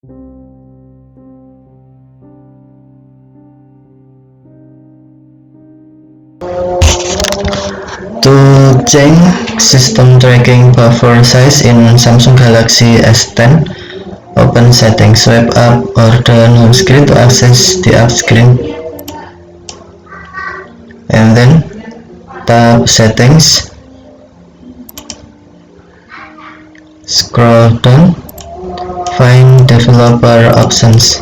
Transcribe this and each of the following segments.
To change system tracking buffer size in Samsung Galaxy S10, open settings, swipe up or down home screen to access the app screen, and then tap settings, scroll down, find developer options,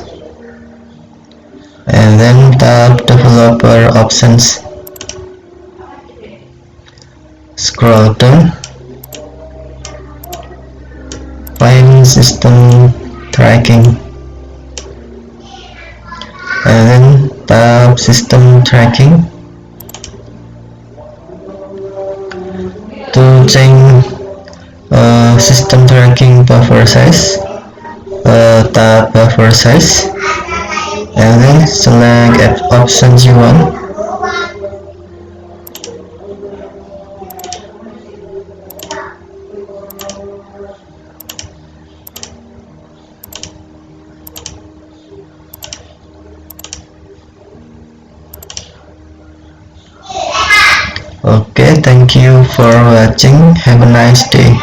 and then tap developer options. Scroll down, find system tracking, and then tap system tracking. To change system tracking buffer size, tap buffer size, and then select options you want. Okay, thank you for watching. Have a nice day.